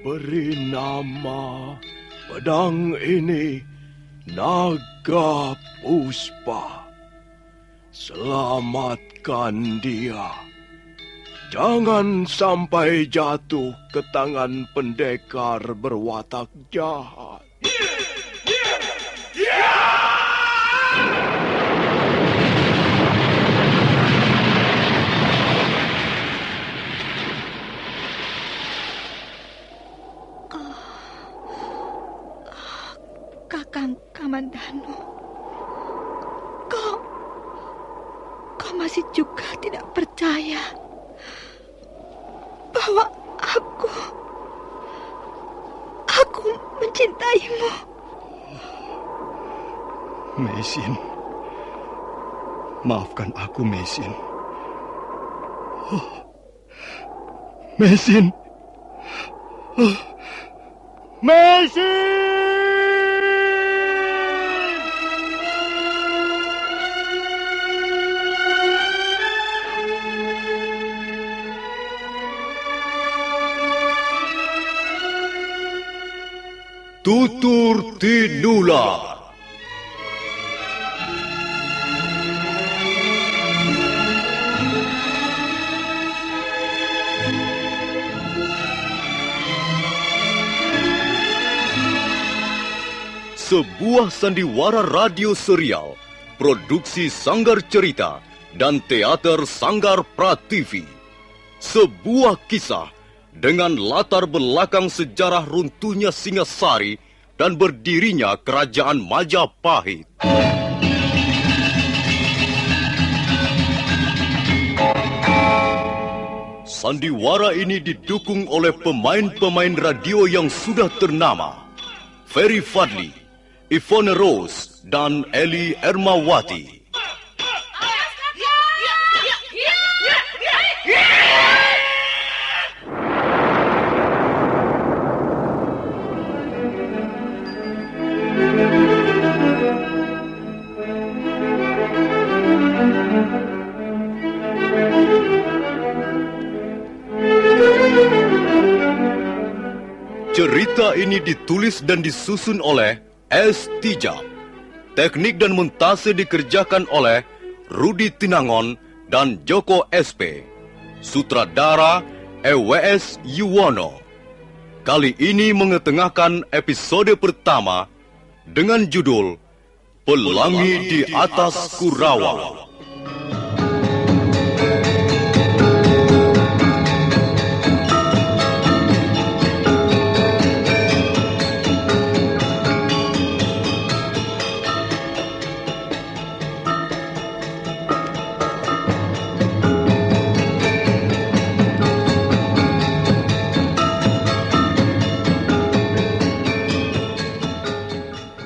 Beri nama pedang ini Naga Puspa. Selamatkan dia. Jangan sampai jatuh ke tangan pendekar berwatak jahat. Kakang Kamandanu, kau masih juga tidak percaya bahwa aku mencintaimu. Meisin, maafkan aku, Meisin. Meisin, Meisin. Tutur Tinular. Sebuah sandiwara radio serial, produksi Sanggar Cerita dan teater Sanggar Prativi. Sebuah kisah dengan latar belakang sejarah runtuhnya Singasari dan berdirinya Kerajaan Majapahit. Sandiwara ini didukung oleh pemain-pemain radio yang sudah ternama. Ferry Fadli, Ivone Rose, dan Eli Ermawati. Cerita ini ditulis dan disusun oleh S. Tijab. Teknik dan montase dikerjakan oleh Rudi Tinangon dan Joko SP. Sutradara EWS Yuwono. Kali ini mengetengahkan episode pertama dengan judul Pelangi di Atas Kurawa.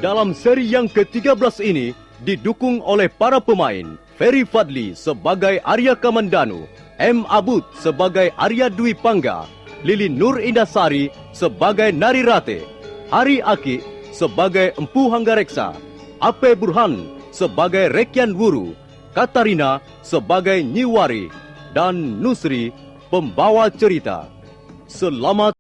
Dalam seri yang ke-13 ini didukung oleh para pemain Ferry Fadli sebagai Arya Kamandanu, M. Abud sebagai Arya Dwi Pangga, Lili Nur Indasari sebagai Nari Rate, Hari Aki sebagai Empu Hanggareksa, Ape Burhan sebagai Rekyan Wuru, Katarina sebagai Nyiwari, dan Nusri pembawa cerita. Selamat.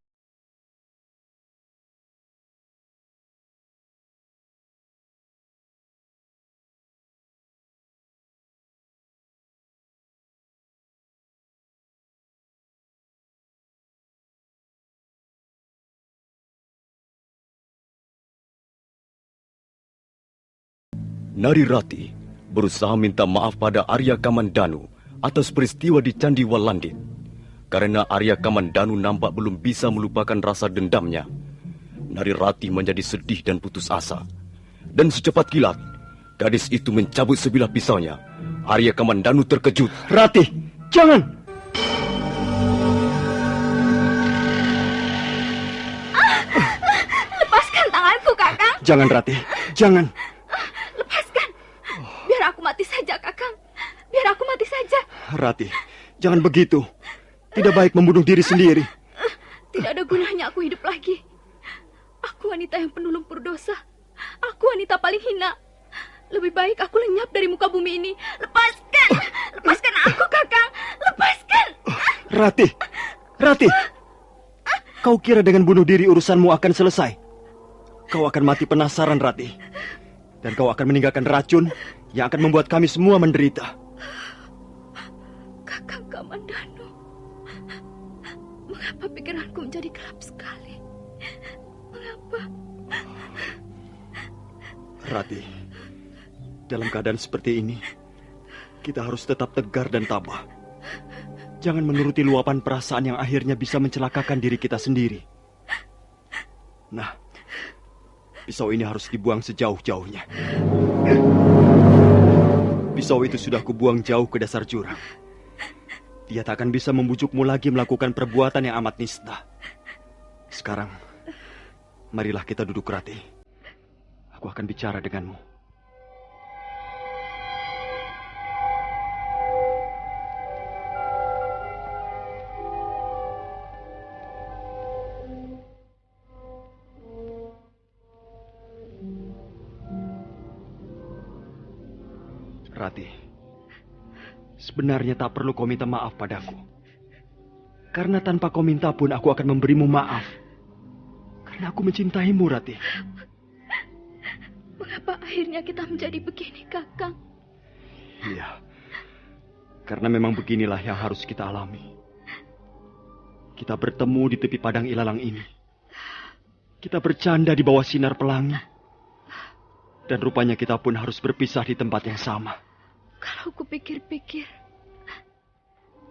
Nari Rati berusaha minta maaf pada Arya Kamandanu atas peristiwa di Candi Walandit. Karena Arya Kamandanu nampak belum bisa melupakan rasa dendamnya, Nari Rati menjadi sedih dan putus asa. Dan secepat kilat, gadis itu mencabut sebilah pisaunya. Arya Kamandanu terkejut. Rati, jangan! Lepaskan tanganku, Kakang. Jangan, Rati, jangan. Biar aku mati saja, Kakang. Biar aku mati saja. Rati, jangan begitu. Tidak baik membunuh diri sendiri. Tidak ada gunanya aku hidup lagi. Aku wanita yang penuh lumpur dosa. Aku wanita paling hina. Lebih baik aku lenyap dari muka bumi ini. Lepaskan! Lepaskan aku, Kakang! Lepaskan! Rati! Rati! Kau kira dengan bunuh diri urusanmu akan selesai? Kau akan mati penasaran, Rati. Dan kau akan meninggalkan racun yang akan membuat kami semua menderita. Kakang Kamandanu, mengapa pikiranku menjadi gelap sekali? Mengapa? Rati, dalam keadaan seperti ini, kita harus tetap tegar dan tabah. Jangan menuruti luapan perasaan yang akhirnya bisa mencelakakan diri kita sendiri. Nah, pisau ini harus dibuang sejauh-jauhnya. Pisau itu sudah kubuang jauh ke dasar jurang. Dia tak akan bisa membujukmu lagi melakukan perbuatan yang amat nista. Sekarang, marilah kita duduk, Rati. Aku akan bicara denganmu. Rati, sebenarnya tak perlu kau minta maaf padaku. Karena tanpa kau minta pun aku akan memberimu maaf. Karena aku mencintaimu, Rati. Mengapa akhirnya kita menjadi begini, Kakang? Iya, karena memang beginilah yang harus kita alami. Kita bertemu di tepi padang ilalang ini. Kita bercanda di bawah sinar pelangi. Dan rupanya kita pun harus berpisah di tempat yang sama. Kalau kupikir-pikir,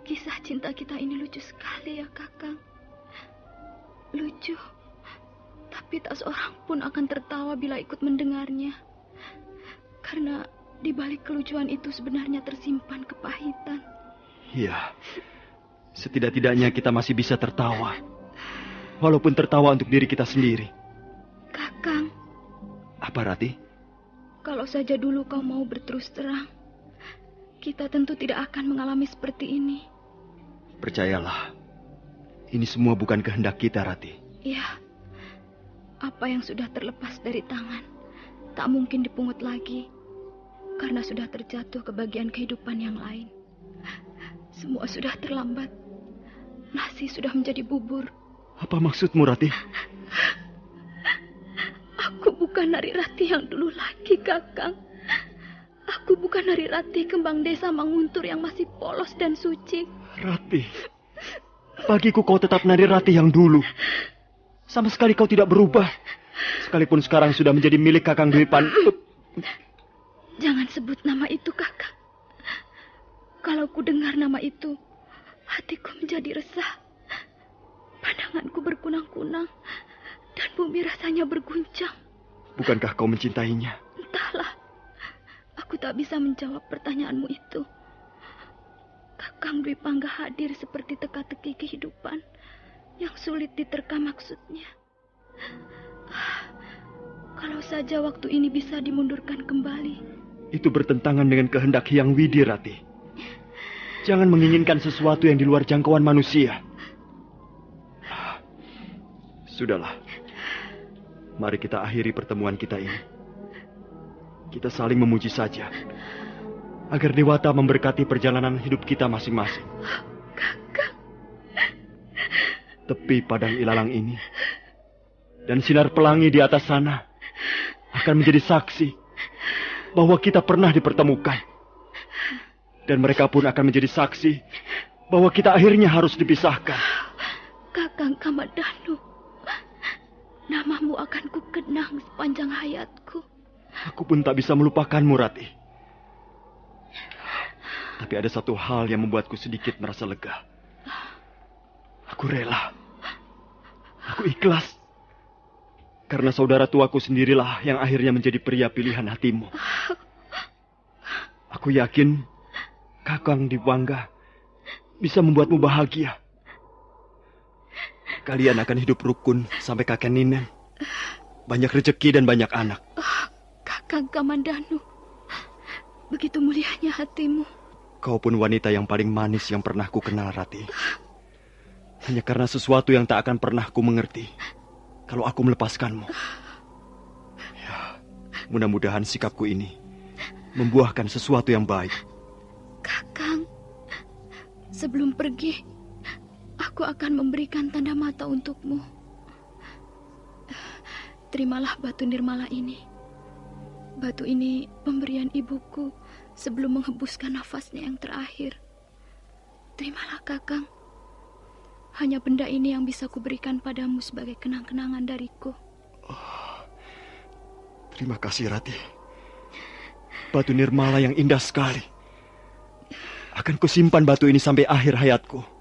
kisah cinta kita ini lucu sekali ya, Kakang. Lucu, tapi tak seorang pun akan tertawa bila ikut mendengarnya. Karena di balik kelucuan itu sebenarnya tersimpan kepahitan. Iya, setidak-tidaknya kita masih bisa tertawa. Walaupun tertawa untuk diri kita sendiri. Kakang. Apa, Rati? Kalau saja dulu kau mau berterus terang, kita tentu tidak akan mengalami seperti ini. Percayalah, ini semua bukan kehendak kita, Rati. Iya, apa yang sudah terlepas dari tangan, tak mungkin dipungut lagi, karena sudah terjatuh ke bagian kehidupan yang lain. Semua sudah terlambat, nasi sudah menjadi bubur. Apa maksudmu, Rati? Aku bukan Nari Rati yang dulu lagi, Kakang. Aku bukan Nari Rati kembang desa Manguntur yang masih polos dan suci. Rati, bagiku kau tetap Nari Rati yang dulu. Sama sekali kau tidak berubah. Sekalipun sekarang sudah menjadi milik Kakang Dwi Pandu. Jangan sebut nama itu, Kakang. Kalau ku dengar nama itu, hatiku menjadi resah. Pandanganku berkunang-kunang. Dan bumi rasanya berguncang. Bukankah kau mencintainya? Entahlah. Aku tak bisa menjawab pertanyaanmu itu. Kakang Dwi Pangga hadir seperti teka-teki kehidupan yang sulit diterka maksudnya. Kalau saja waktu ini bisa dimundurkan kembali. Itu bertentangan dengan kehendak Hyang Widi, Rati. Jangan menginginkan sesuatu yang di luar jangkauan manusia. Sudahlah. Mari kita akhiri pertemuan kita ini. Kita saling memuji saja. Agar Dewata memberkati perjalanan hidup kita masing-masing. Kakang. Tepi padang ilalang ini. Dan sinar pelangi di atas sana. Akan menjadi saksi. Bahwa kita pernah dipertemukan. Dan mereka pun akan menjadi saksi. Bahwa kita akhirnya harus dipisahkan. Kakang Kamandanu. Namamu akan kukenang sepanjang hayatku. Aku pun tak bisa melupakanmu, Rati. Tapi ada satu hal yang membuatku sedikit merasa lega. Aku rela. Aku ikhlas. Karena saudara tuaku sendirilah yang akhirnya menjadi pria pilihan hatimu. Aku yakin Kakang Dwi Pangga bisa membuatmu bahagia. Kalian akan hidup rukun sampai kakek nenek. Banyak rezeki dan banyak anak. Kakang Kamandanu, begitu mulianya hatimu. Kau pun wanita yang paling manis yang pernah ku kenal, Rati. Hanya karena sesuatu yang tak akan pernah ku mengerti kalau aku melepaskanmu. Ya, mudah-mudahan sikapku ini membuahkan sesuatu yang baik. Kakang, sebelum pergi, Aku akan memberikan tanda mata untukmu. Terimalah batu nirmala ini. Batu ini pemberian ibuku sebelum menghembuskan nafasnya yang terakhir. Terimalah Kakang. Hanya benda ini yang bisa kuberikan padamu sebagai kenang-kenangan dariku. Terima kasih, Rati. Batu nirmala yang indah sekali. Akan kusimpan batu ini sampai akhir hayatku.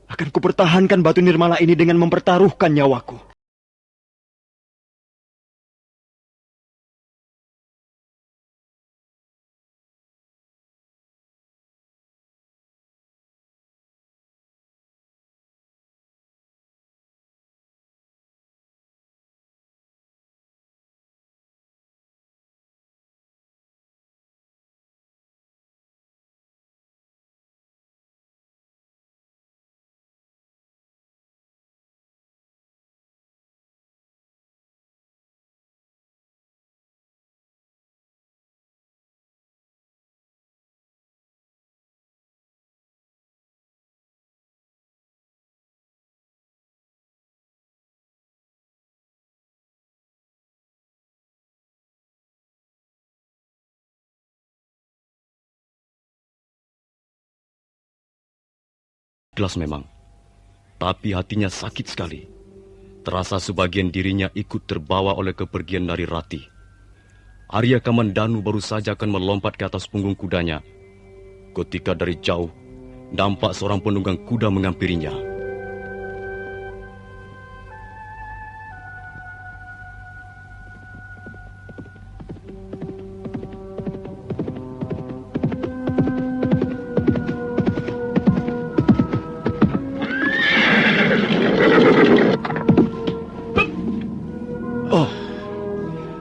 Akan kupertahankan batu nirmala ini dengan mempertaruhkan nyawaku. Ikhlas memang, tapi hatinya sakit sekali. Terasa sebagian dirinya ikut terbawa oleh kepergian Nari Rati. Arya Kamandanu baru saja akan melompat ke atas punggung kudanya, ketika dari jauh nampak seorang penunggang kuda menghampirinya.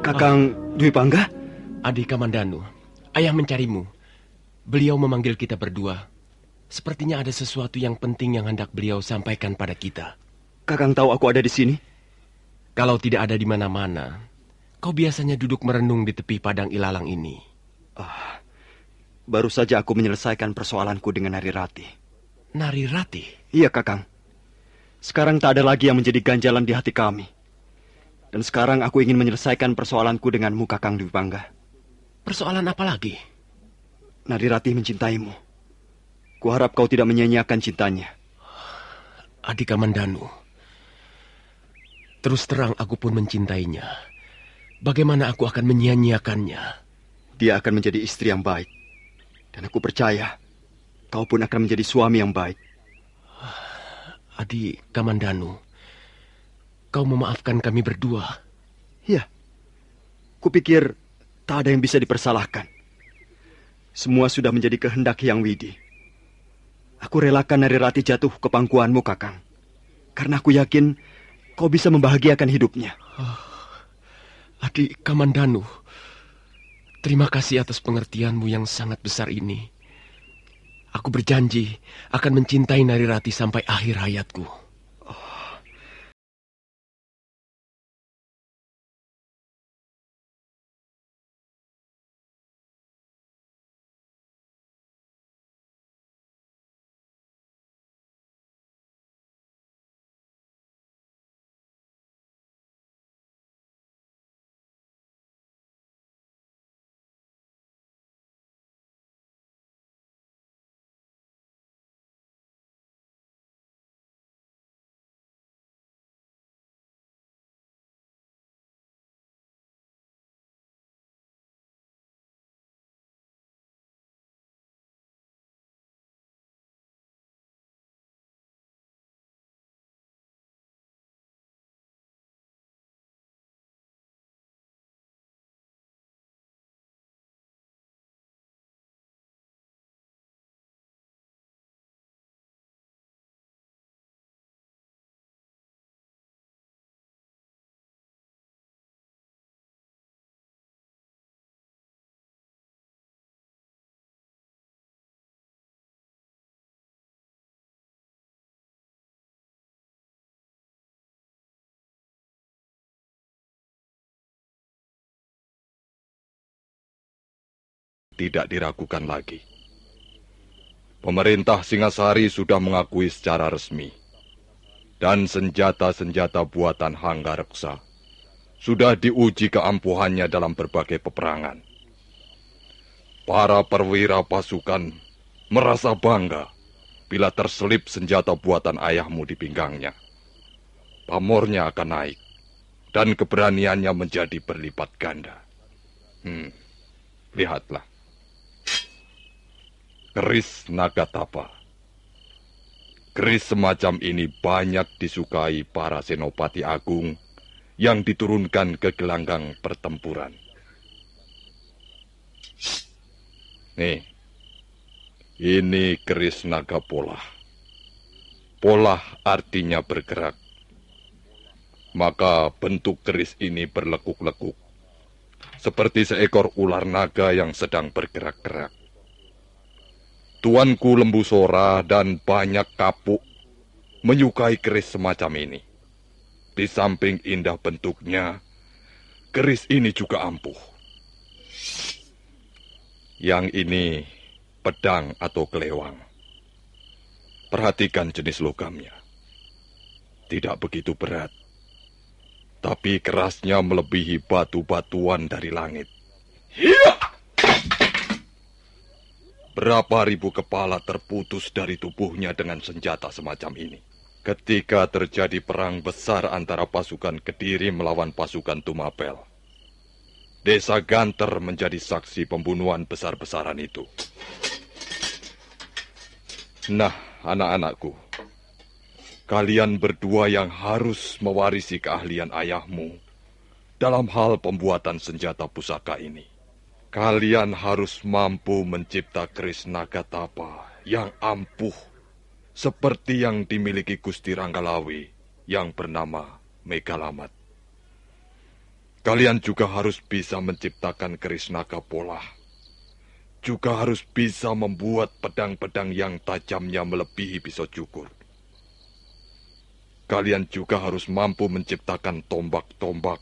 Kakang Dwi Pangga? Adi Kamandanu, ayah mencarimu. Beliau memanggil kita berdua. Sepertinya ada sesuatu yang penting yang hendak beliau sampaikan pada kita. Kakang tahu aku ada di sini? Kalau tidak ada di mana-mana, kau biasanya duduk merenung di tepi padang ilalang ini. Baru saja aku menyelesaikan persoalanku dengan Nari Rati. Nari Rati? Iya, Kakang. Sekarang tak ada lagi yang menjadi ganjalan di hati kami. Dan sekarang aku ingin menyelesaikan persoalanku denganmu, Kakang Dwi Pangga. Persoalan apa lagi? Nari Rati mencintaimu. Kuharap kau tidak menyia-nyiakan cintanya. Adi Kamandanu, terus terang aku pun mencintainya. Bagaimana aku akan menyia-nyiakannya? Dia akan menjadi istri yang baik. Dan aku percaya kau pun akan menjadi suami yang baik. Adi Kamandanu, kau memaafkan kami berdua. Ya, kupikir tak ada yang bisa dipersalahkan. Semua sudah menjadi kehendak Hyang Widi. Aku relakan Nari Rati jatuh ke pangkuanmu, Kakang. Karena aku yakin kau bisa membahagiakan hidupnya. Adi Kamandanu, terima kasih atas pengertianmu yang sangat besar ini. Aku berjanji akan mencintai Nari Rati sampai akhir hayatku. Tidak diragukan lagi. Pemerintah Singasari sudah mengakui secara resmi. Dan senjata-senjata buatan Hanggareksa sudah diuji keampuhannya dalam berbagai peperangan. Para perwira pasukan merasa bangga bila terselip senjata buatan ayahmu di pinggangnya. Pamornya akan naik dan keberaniannya menjadi berlipat ganda. Lihatlah. Keris Nagatapa. Keris semacam ini banyak disukai para senopati agung yang diturunkan ke gelanggang pertempuran. Nih, ini keris naga polah. Polah artinya bergerak. Maka bentuk keris ini berlekuk-lekuk, seperti seekor ular naga yang sedang bergerak-gerak. Tuanku Lembu Sora dan banyak kapuk menyukai keris semacam ini. Di samping indah bentuknya, keris ini juga ampuh. Yang ini pedang atau kelewang. Perhatikan jenis logamnya. Tidak begitu berat, tapi kerasnya melebihi batu-batuan dari langit. Hiya! Berapa ribu kepala terputus dari tubuhnya dengan senjata semacam ini. Ketika terjadi perang besar antara pasukan Kediri melawan pasukan Tumapel, Desa Ganter menjadi saksi pembunuhan besar-besaran itu. Nah, anak-anakku, kalian berdua yang harus mewarisi keahlian ayahmu dalam hal pembuatan senjata pusaka ini. Kalian harus mampu mencipta keris Nagatapa yang ampuh, seperti yang dimiliki Gusti Ranggalawi yang bernama Megalamat. Kalian juga harus bisa menciptakan keris naga polah. Juga harus bisa membuat pedang-pedang yang tajamnya melebihi pisau cukur. Kalian juga harus mampu menciptakan tombak-tombak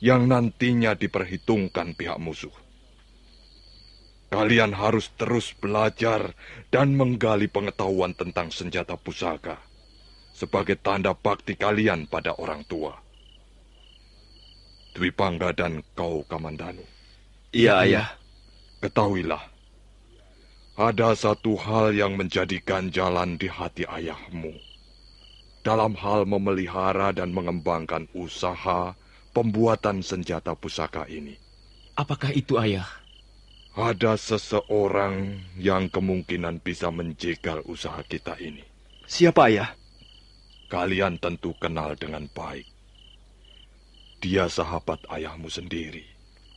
yang nantinya diperhitungkan pihak musuh. Kalian harus terus belajar dan menggali pengetahuan tentang senjata pusaka sebagai tanda bakti kalian pada orang tua. Dwi Pangga dan kau, Kamandanu. Iya, Ayah. Ketahuilah, ada satu hal yang menjadi ganjalan di hati ayahmu dalam hal memelihara dan mengembangkan usaha pembuatan senjata pusaka ini. Apakah itu, Ayah? Ada seseorang yang kemungkinan bisa menjegal usaha kita ini. Siapa, Ayah? Kalian tentu kenal dengan baik. Dia sahabat ayahmu sendiri.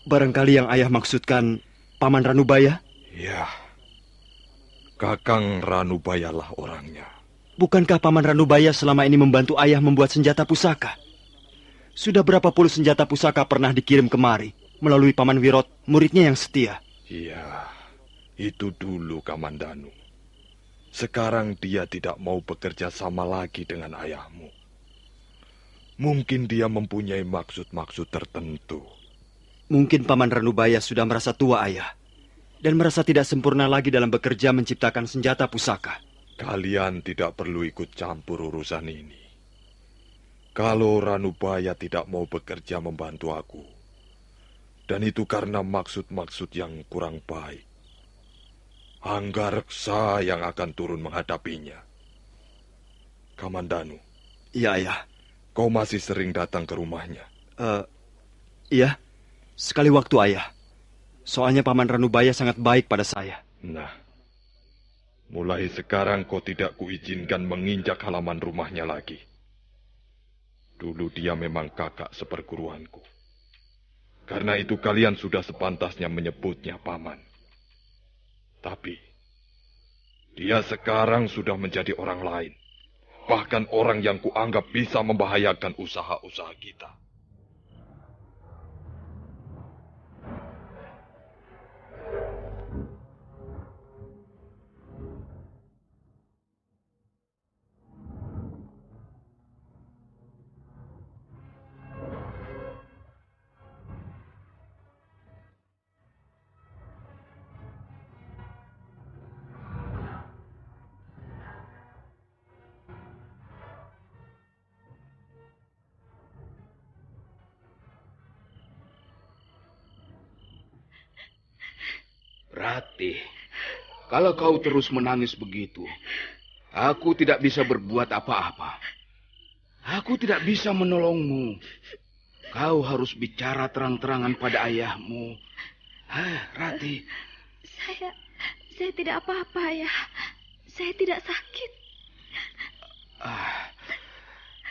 Barangkali yang Ayah maksudkan Paman Ranubaya? Ya, Kakang Ranubaya lah orangnya. Bukankah Paman Ranubaya selama ini membantu Ayah membuat senjata pusaka? Sudah berapa puluh senjata pusaka pernah dikirim kemari melalui Paman Wirot, muridnya yang setia. Iya, itu dulu Kamandanu. Sekarang dia tidak mau bekerja sama lagi dengan ayahmu. Mungkin dia mempunyai maksud-maksud tertentu. Mungkin Paman Ranubaya sudah merasa tua, Ayah, dan merasa tidak sempurna lagi dalam bekerja menciptakan senjata pusaka. Kalian tidak perlu ikut campur urusan ini. Kalau Ranubaya tidak mau bekerja membantu aku, dan itu karena maksud-maksud yang kurang baik, Hanggareksa yang akan turun menghadapinya. Kamandanu. Iya, Ayah. Kau masih sering datang ke rumahnya? Iya, sekali waktu, Ayah. Soalnya Paman Ranubaya sangat baik pada saya. Nah, mulai sekarang kau tidak kuizinkan menginjak halaman rumahnya lagi. Dulu dia memang kakak seperguruanku. Karena itu kalian sudah sepantasnya menyebutnya Paman. Tapi, dia sekarang sudah menjadi orang lain. Bahkan orang yang kuanggap bisa membahayakan usaha-usaha kita. Ratih, kalau kau terus menangis begitu, aku tidak bisa berbuat apa-apa. Aku tidak bisa menolongmu. Kau harus bicara terang-terangan pada ayahmu. Ratih. Saya tidak apa-apa, Ayah. Saya tidak sakit.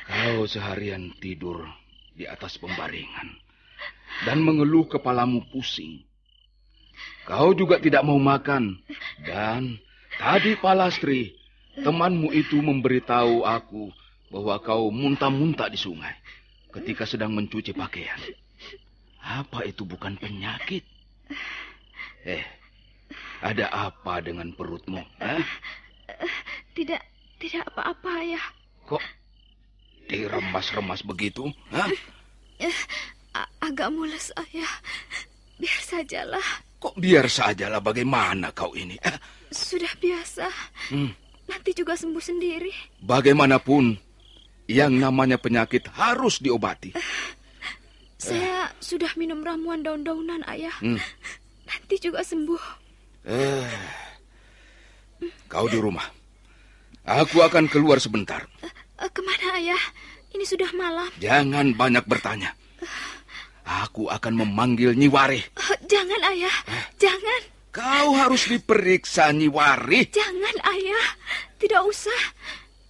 Kau seharian tidur di atas pembaringan dan mengeluh kepalamu pusing. Kau juga tidak mau makan. Dan tadi Palastri, temanmu itu memberitahu aku bahwa kau muntah-muntah di sungai ketika sedang mencuci pakaian. Apa itu bukan penyakit? Ada apa dengan perutmu? Tidak apa-apa, Ayah. Kok diremas-remas begitu? Agak mules, Ayah. Biar sajalah. Kok biar sajalah, bagaimana kau ini? Sudah biasa. Nanti juga sembuh sendiri. Bagaimanapun, yang namanya penyakit harus diobati. Saya sudah minum ramuan daun-daunan, Ayah. Nanti juga sembuh. Kau di rumah. Aku akan keluar sebentar. Kemana, Ayah? Ini sudah malam. Jangan banyak bertanya. Aku akan memanggil Nyiwari. Jangan, Ayah. Jangan. Kau harus diperiksa, Nyiwari. Jangan, Ayah. Tidak usah.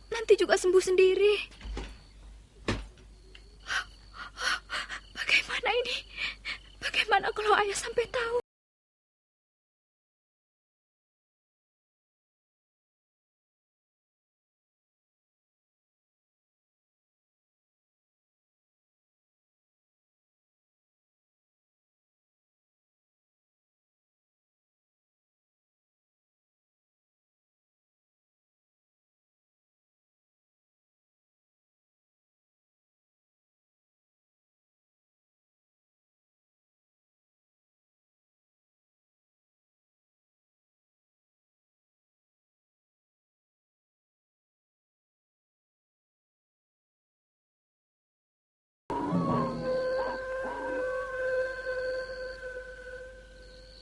Nanti juga sembuh sendiri. Bagaimana ini? Bagaimana kalau Ayah sampai tahu?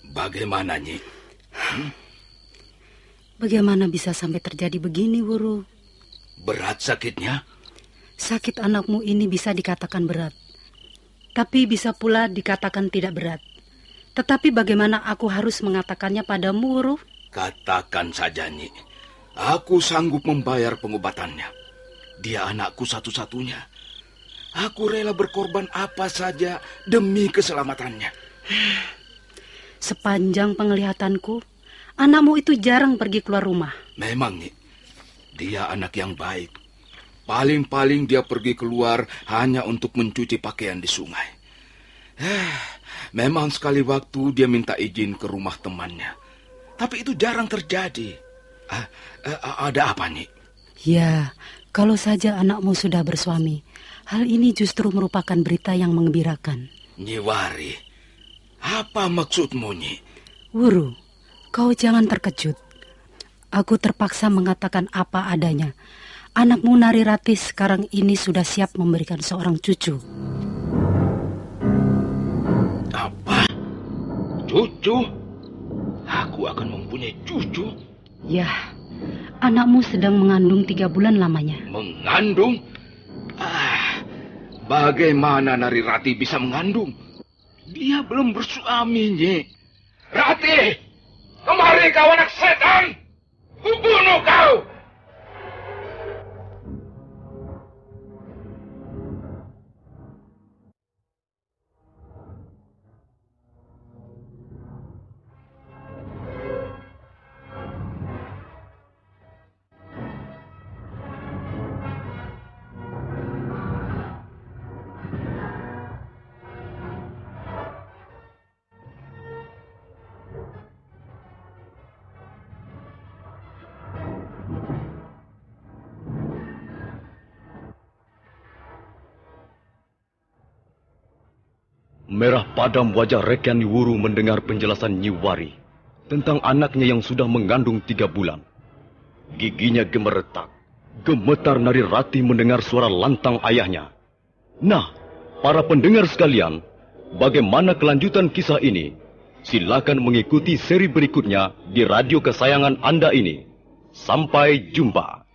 Bagaimana, Nyi? Bagaimana bisa sampai terjadi begini, Wuru? Berat sakitnya? Sakit anakmu ini bisa dikatakan berat. Tapi bisa pula dikatakan tidak berat. Tetapi bagaimana aku harus mengatakannya padamu, Wuru? Katakan saja, Nyi. Aku sanggup membayar pengobatannya. Dia anakku satu-satunya. Aku rela berkorban apa saja demi keselamatannya. Sepanjang penglihatanku, anakmu itu jarang pergi keluar rumah. Memang, Nyi. Dia anak yang baik. Paling-paling dia pergi keluar hanya untuk mencuci pakaian di sungai. Memang sekali waktu dia minta izin ke rumah temannya. Tapi itu jarang terjadi. Ada apa, Nyi? Ya, kalau saja anakmu sudah bersuami, hal ini justru merupakan berita yang menggembirakan. Nyiwari, apa maksudmu, Nyi? Wuru, kau jangan terkejut. Aku terpaksa mengatakan apa adanya. Anakmu Nari Ratih sekarang ini sudah siap memberikan seorang cucu. Apa? Cucu? Aku akan mempunyai cucu? Ya, anakmu sedang mengandung 3 bulan lamanya. Mengandung? Bagaimana Nari Ratih bisa mengandung? Dia belum bersuami, Nyi. Ratih! Kemari kau anak setan! Kubunuh kau! Merah padam wajah Rekan Wuru mendengar penjelasan Nyiwari tentang anaknya yang sudah mengandung 3 bulan. Giginya gemeretak. Gemetar Nari Ratih mendengar suara lantang ayahnya. Nah, para pendengar sekalian, bagaimana kelanjutan kisah ini? Silakan mengikuti seri berikutnya di radio kesayangan Anda ini. Sampai jumpa.